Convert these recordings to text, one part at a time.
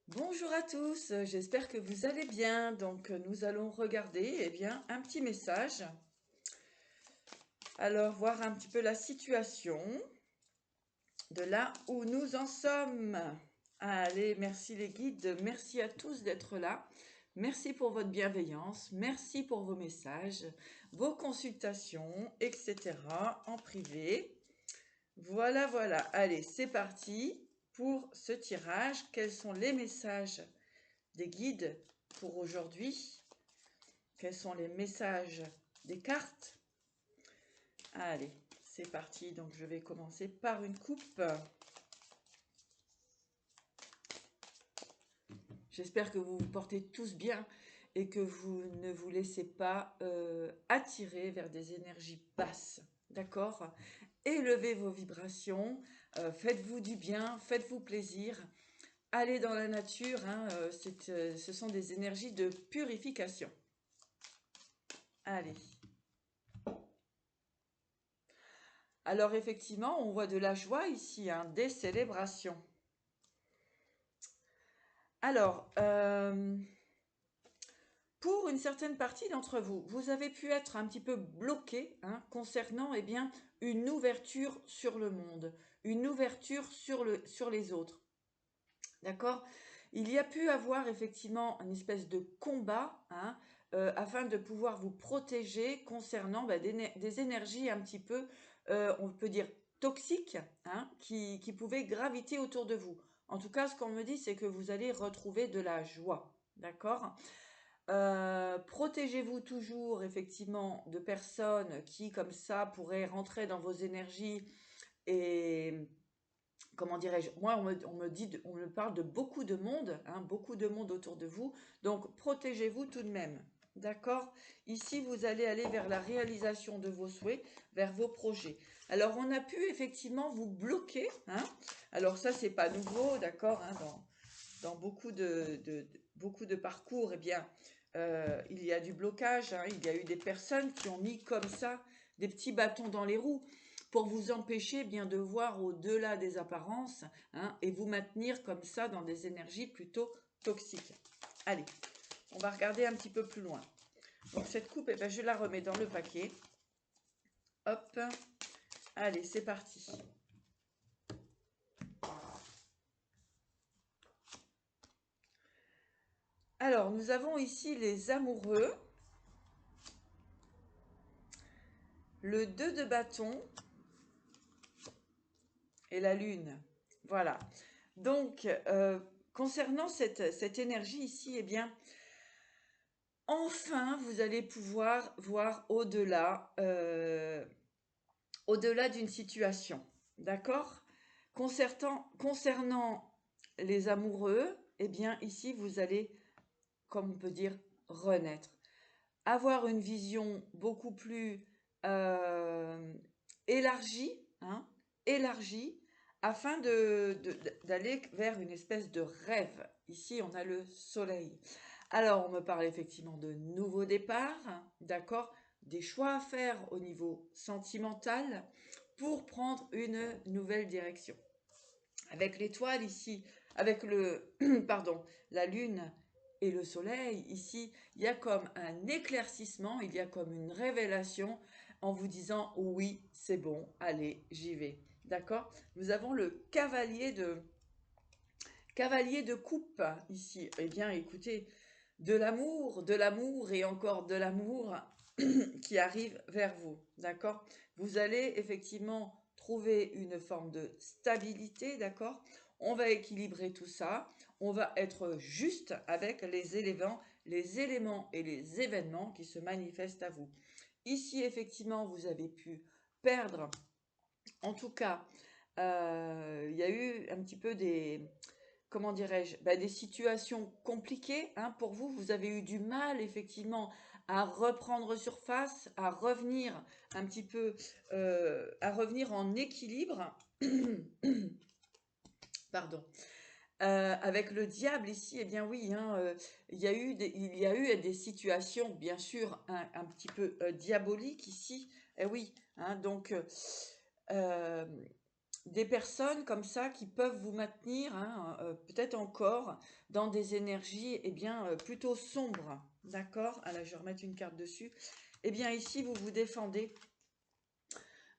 Bonjour à tous, j'espère que vous allez bien. Donc nous allons regarder un petit message. Alors voir un petit peu la situation de là où nous en sommes. Allez, merci les guides, merci à tous d'être là. Merci pour votre bienveillance, merci pour vos messages, vos consultations, etc. en privé. Voilà, voilà. Allez, c'est parti pour ce tirage. Quels sont les messages des guides pour aujourd'hui? Quels sont les messages des cartes? Allez, c'est parti. Donc, je vais commencer par une coupe. J'espère que vous vous portez tous bien et que vous ne vous laissez pas attirer vers des énergies basses. D'accord? Élevez vos vibrations, faites-vous du bien, faites-vous plaisir. Allez dans la nature, hein, ce sont des énergies de purification. Allez. Alors effectivement, on voit de la joie ici, hein, des célébrations. Alors, pour une certaine partie d'entre vous, vous avez pu être un petit peu bloqué, hein, concernant une ouverture sur le monde, une ouverture sur les autres. D'accord? Il y a pu avoir effectivement une espèce de combat, hein, afin de pouvoir vous protéger concernant des énergies un petit peu, on peut dire, toxiques, hein, qui pouvaient graviter autour de vous. En tout cas, ce qu'on me dit, c'est que vous allez retrouver de la joie. D'accord? Protégez-vous toujours effectivement de personnes qui, comme ça, pourraient rentrer dans vos énergies et comment dirais-je, moi on me parle de beaucoup de monde, hein, beaucoup de monde autour de vous, donc protégez-vous tout de même. D'accord? Ici, vous allez aller vers la réalisation de vos souhaits, vers vos projets. Alors, on a pu effectivement vous bloquer, hein. Alors ça, c'est pas nouveau, d'accord, hein, dans beaucoup de parcours, il y a du blocage, hein. Il y a eu des personnes qui ont mis comme ça des petits bâtons dans les roues pour vous empêcher bien de voir au-delà des apparences, hein, et vous maintenir comme ça dans des énergies plutôt toxiques. Allez, on va regarder un petit peu plus loin. Donc cette coupe, je la remets dans le paquet. Hop, allez, c'est parti. Alors, nous avons ici les amoureux, le 2 de bâton et la lune. Voilà. Donc, concernant cette énergie ici, enfin, vous allez pouvoir voir au-delà d'une situation. D'accord? Concernant les amoureux, ici, vous allez, comme on peut dire, renaître. Avoir une vision beaucoup plus euh, élargie, hein, élargie, afin d'aller vers une espèce de rêve. Ici, on a le soleil. Alors, on me parle effectivement de nouveaux départs, d'accord, des choix à faire au niveau sentimental pour prendre une nouvelle direction. Avec l'étoile ici, avec pardon, la lune et le soleil, ici, il y a comme un éclaircissement, il y a comme une révélation en vous disant oui, c'est bon, allez, j'y vais. D'accord? Nous avons le cavalier de coupe ici. Eh bien, écoutez, de l'amour et encore de l'amour qui arrive vers vous. D'accord? Vous allez effectivement trouver une forme de stabilité. D'accord? On va équilibrer tout ça. On va être juste avec les éléments et les événements qui se manifestent à vous. Ici, effectivement, vous avez pu perdre, en tout cas, il y a eu un petit peu comment dirais-je, des situations compliquées, hein, pour vous. Vous avez eu du mal, effectivement, à reprendre surface, à revenir un petit peu, à revenir en équilibre. Pardon. Avec le diable ici, oui, hein, il y a eu des situations, bien sûr, un petit peu diaboliques ici. Eh oui, hein, donc, euh, des personnes comme ça qui peuvent vous maintenir, hein, peut-être encore, dans des énergies eh bien, plutôt sombres. D'accord? Ah là, je vais remettre une carte dessus. Eh bien, ici, vous vous défendez.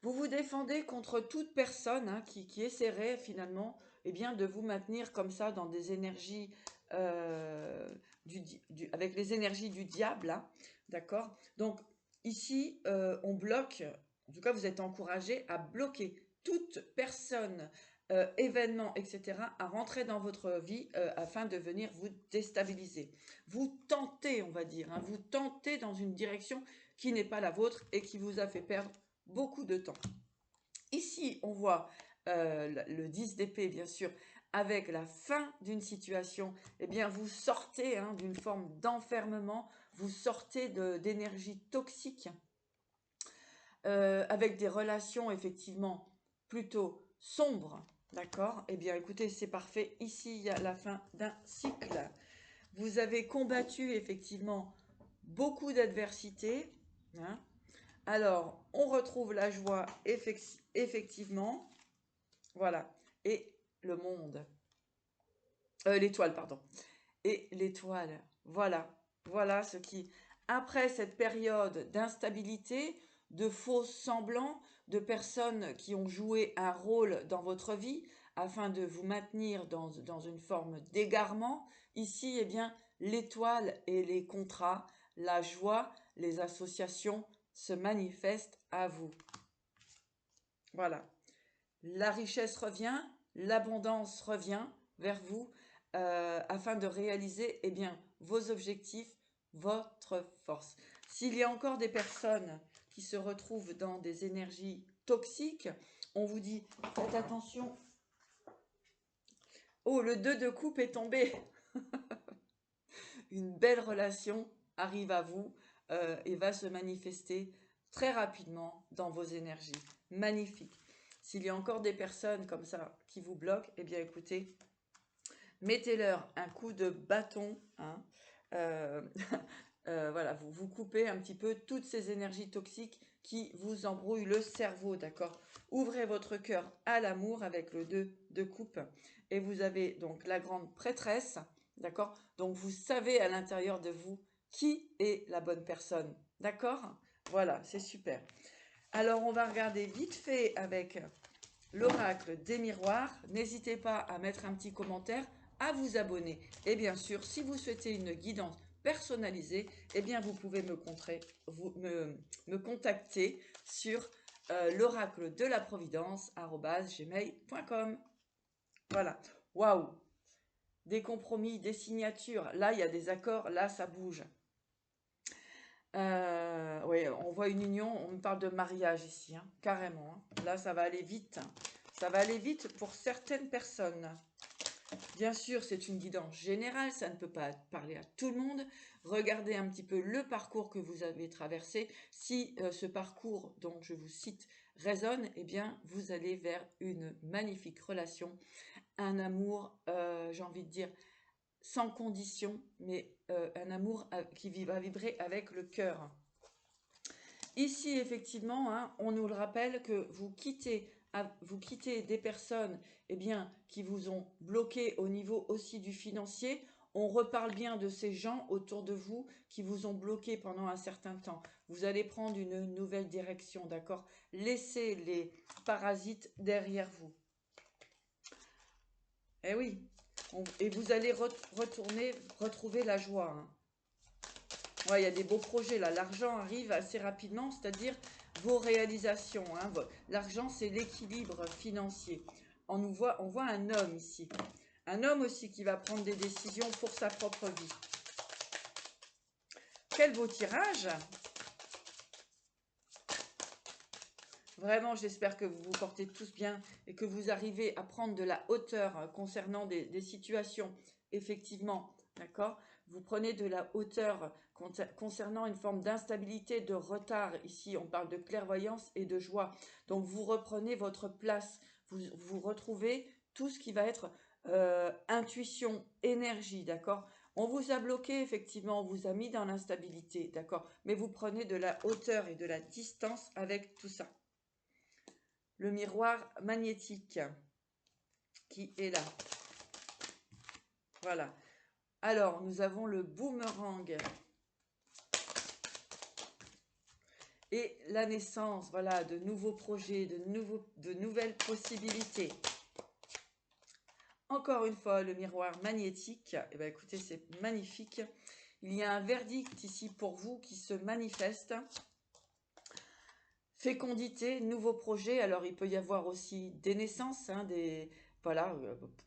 Vous vous défendez contre toute personne hein, qui essaierait finalement eh bien, de vous maintenir comme ça dans des énergies, euh, avec les énergies du diable. Hein, d'accord? Donc ici, on bloque, en tout cas vous êtes encouragé à bloquer toute personne, événement, etc., à rentrer dans votre vie afin de venir vous déstabiliser. Vous tentez, on va dire, hein, vous tentez dans une direction qui n'est pas la vôtre et qui vous a fait perdre beaucoup de temps. Ici, on voit le 10 d'épée, bien sûr, avec la fin d'une situation. Eh bien, vous sortez hein, d'une forme d'enfermement, vous sortez d'énergie toxique, avec des relations effectivement plutôt sombres. D'accord? Eh bien, écoutez, c'est parfait. Ici, il y a la fin d'un cycle. Vous avez combattu effectivement beaucoup d'adversités. Hein. Alors, on retrouve la joie, effectivement. Voilà. Et le monde. L'étoile, pardon. Et l'étoile. Voilà. Voilà ce qui, après cette période d'instabilité, de faux semblants, de personnes qui ont joué un rôle dans votre vie afin de vous maintenir dans une forme d'égarement, ici, eh bien, l'étoile et les contrats, la joie, les associations se manifestent à vous. Voilà. La richesse revient, l'abondance revient vers vous afin de réaliser eh bien, vos objectifs, votre force. S'il y a encore des personnes qui se retrouvent dans des énergies toxiques, on vous dit faites attention. Oh, le 2 de coupe est tombé. Une belle relation arrive à vous et va se manifester très rapidement dans vos énergies. Magnifique. S'il y a encore des personnes comme ça qui vous bloquent, eh bien écoutez, mettez-leur un coup de bâton. Hein, euh, voilà, vous coupez un petit peu toutes ces énergies toxiques qui vous embrouillent le cerveau, d'accord? Ouvrez votre cœur à l'amour avec le 2 de coupe. Et vous avez donc la grande prêtresse, d'accord? Donc vous savez à l'intérieur de vous qui est la bonne personne, d'accord? Voilà, c'est super. Alors on va regarder vite fait avec l'oracle des miroirs. N'hésitez pas à mettre un petit commentaire, à vous abonner. Et bien sûr, si vous souhaitez une guidance personnalisée, eh bien vous pouvez me contacter sur l'oracle de la providence @gmail.com. Voilà. Waouh. Des compromis, des signatures. Là, il y a des accords. Là, ça bouge. Oui, on voit une union. On me parle de mariage ici, hein, carrément. Hein. Là, ça va aller vite. Ça va aller vite pour certaines personnes. Bien sûr, c'est une guidance générale, ça ne peut pas parler à tout le monde. Regardez un petit peu le parcours que vous avez traversé. Si ce parcours, dont je vous cite, résonne, eh bien, vous allez vers une magnifique relation, un amour, j'ai envie de dire, sans condition, mais un amour qui va vibrer avec le cœur. Ici, effectivement, hein, on nous le rappelle que vous quittez des personnes eh bien, qui vous ont bloqué au niveau aussi du financier. On reparle bien de ces gens autour de vous qui vous ont bloqué pendant un certain temps. Vous allez prendre une nouvelle direction, d'accord? Laissez les parasites derrière vous. Eh oui, et vous allez retrouver la joie. Hein. Ouais, il y a des beaux projets là. L'argent arrive assez rapidement, c'est-à-dire vos réalisations. Hein. L'argent, c'est l'équilibre financier. On voit un homme ici. Un homme aussi qui va prendre des décisions pour sa propre vie. Quel beau tirage! Vraiment, j'espère que vous vous portez tous bien et que vous arrivez à prendre de la hauteur concernant des situations, effectivement, d'accord? Vous prenez de la hauteur concernant une forme d'instabilité, de retard. Ici, on parle de clairvoyance et de joie. Donc, vous reprenez votre place. Vous retrouvez tout ce qui va être intuition, énergie, d'accord? On vous a bloqué, effectivement, on vous a mis dans l'instabilité, d'accord? Mais vous prenez de la hauteur et de la distance avec tout ça. le miroir magnétique qui est là. Voilà. Alors, nous avons le boomerang et la naissance, voilà, de nouveaux projets, de nouvelles possibilités. Encore une fois, le miroir magnétique. Eh bien, écoutez, c'est magnifique. Il y a un verdict ici pour vous qui se manifeste. Fécondité, nouveaux projets. Alors, il peut y avoir aussi des naissances, hein, voilà,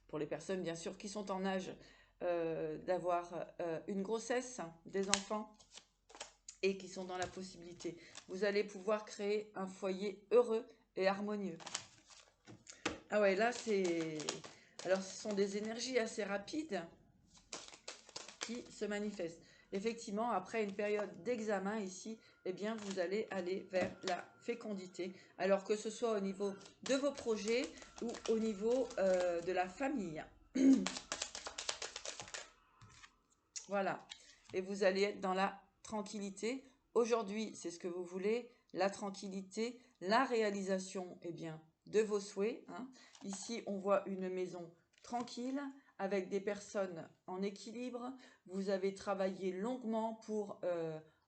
pour les personnes, bien sûr, qui sont en âge d'avoir une grossesse, des enfants, et qui sont dans la possibilité. Vous allez pouvoir créer un foyer heureux et harmonieux. Ah ouais, là, c'est... Alors, ce sont des énergies assez rapides qui se manifestent. Effectivement, après une période d'examen ici, eh bien, vous allez aller vers la fécondité. Alors que ce soit au niveau de vos projets ou au niveau de la famille. Voilà. Et vous allez être dans la tranquillité. Aujourd'hui, c'est ce que vous voulez, la tranquillité, la réalisation, eh bien, de vos souhaits. Hein. Ici, on voit une maison tranquille, avec des personnes en équilibre. Vous avez travaillé longuement pour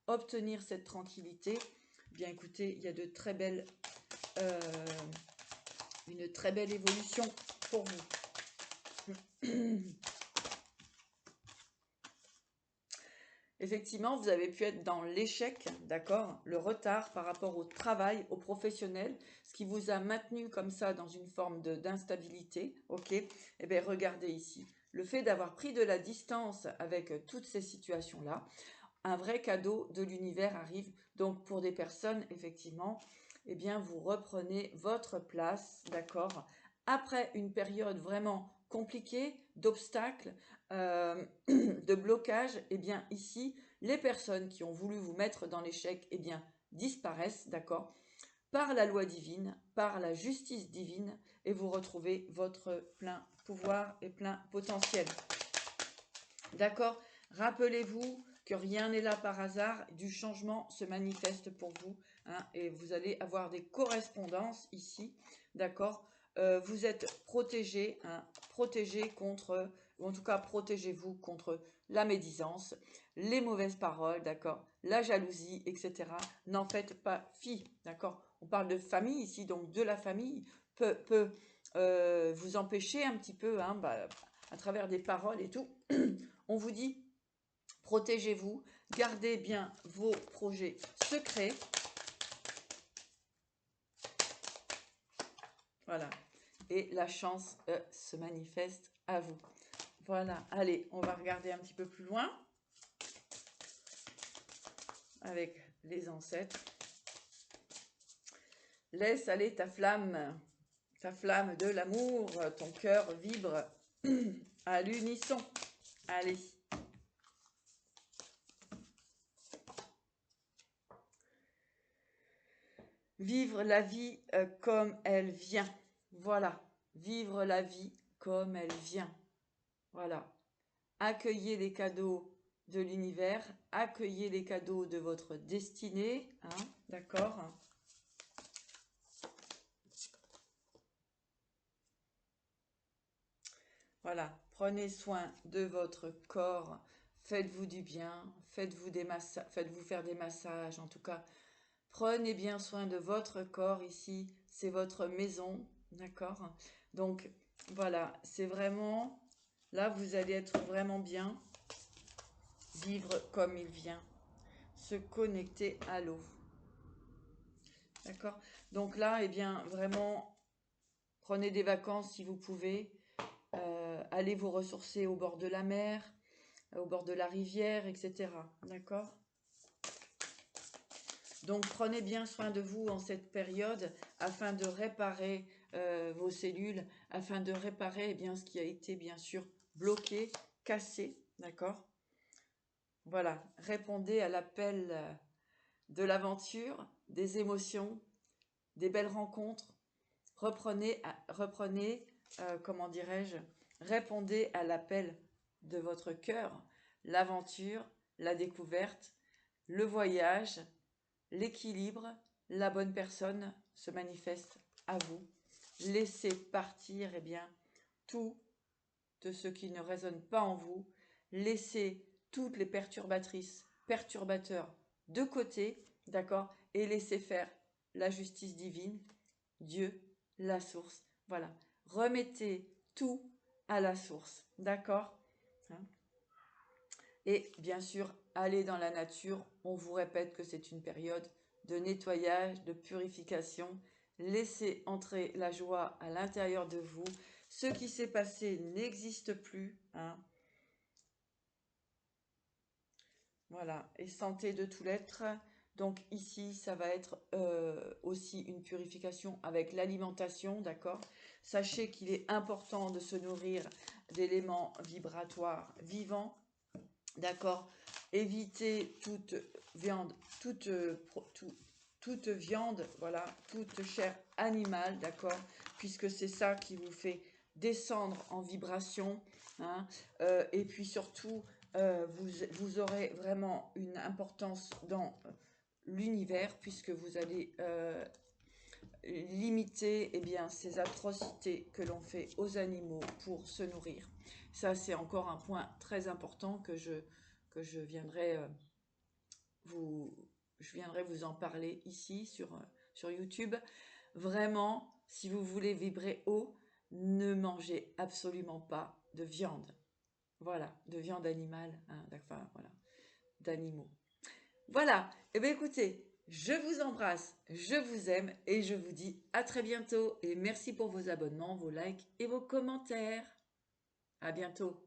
obtenir cette tranquillité. Bien, écoutez, il y a de très belles, une très belle évolution pour vous. Effectivement, vous avez pu être dans l'échec, d'accord, le retard par rapport au travail, au professionnel, ce qui vous a maintenu comme ça dans une forme d'instabilité, ok? Eh bien, regardez ici, le fait d'avoir pris de la distance avec toutes ces situations-là, un vrai cadeau de l'univers arrive. Donc, pour des personnes, effectivement, eh bien, vous reprenez votre place, d'accord? Après une période vraiment compliquée, d'obstacles, de blocage, eh bien, ici, les personnes qui ont voulu vous mettre dans l'échec, eh bien, disparaissent, d'accord? Par la loi divine, par la justice divine, et vous retrouvez votre plein pouvoir et plein potentiel. D'accord? Rappelez-vous que rien n'est là par hasard, du changement se manifeste pour vous, hein, et vous allez avoir des correspondances ici, d'accord? Vous êtes protégé, hein, protégé contre, ou en tout cas protégez-vous contre la médisance, les mauvaises paroles, d'accord? La jalousie, etc. N'en faites pas fi, d'accord? On parle de famille ici, donc de la famille peut vous empêcher un petit peu, hein, à travers des paroles et tout. On vous dit, protégez-vous, gardez bien vos projets secrets. Voilà. Et la chance se manifeste à vous. Voilà. Allez, on va regarder un petit peu plus loin avec les ancêtres. Laisse aller ta flamme de l'amour. Ton cœur vibre à l'unisson. Allez. Vivre la vie comme elle vient. Voilà. Vivre la vie comme elle vient. Voilà. Accueillez les cadeaux de l'univers. Accueillez les cadeaux de votre destinée. Hein, d'accord? Voilà. Prenez soin de votre corps. Faites-vous du bien. Faites-vous faire des massages. En tout cas, prenez bien soin de votre corps ici. C'est votre maison. D'accord? Donc, voilà. C'est vraiment... Là, vous allez être vraiment bien. Vivre comme il vient. Se connecter à l'eau. D'accord? Donc là, eh bien, vraiment, prenez des vacances si vous pouvez. Allez vous ressourcer au bord de la mer, au bord de la rivière, etc. D'accord? Donc, prenez bien soin de vous en cette période afin de réparer vos cellules, afin de réparer eh bien, ce qui a été, bien sûr, bloqué, cassé. D'accord? Voilà. Répondez à l'appel de l'aventure, des émotions, des belles rencontres. Reprenez, comment dirais-je, répondez à l'appel de votre cœur, l'aventure, la découverte, le voyage, l'équilibre, la bonne personne se manifeste à vous. Laissez partir, eh bien, tout de ce qui ne résonne pas en vous. Laissez toutes les perturbateurs de côté, d'accord? Et laissez faire la justice divine, Dieu, la source. Voilà. Remettez tout à la source, d'accord? Hein. Et bien sûr, allez dans la nature. On vous répète que c'est une période de nettoyage, de purification. Laissez entrer la joie à l'intérieur de vous. Ce qui s'est passé n'existe plus, hein. Voilà, et santé de tout l'être. Donc ici, ça va être aussi une purification avec l'alimentation, d'accord? Sachez qu'il est important de se nourrir d'éléments vibratoires vivants, d'accord? Évitez toute viande, toute viande, voilà, toute chair animale, d'accord? Puisque c'est ça qui vous fait descendre en vibration, hein. Et puis surtout, vous aurez vraiment une importance dans l'univers, puisque vous allez limiter eh bien, ces atrocités que l'on fait aux animaux pour se nourrir. Ça, c'est encore un point très important que vous, je viendrai vous en parler ici sur YouTube. Vraiment, si vous voulez vibrer haut, ne mangez absolument pas de viande. Voilà, de viande animale, hein, enfin, voilà, d'animaux. Voilà, et bien écoutez, je vous embrasse, je vous aime et je vous dis à très bientôt et merci pour vos abonnements, vos likes et vos commentaires. À bientôt.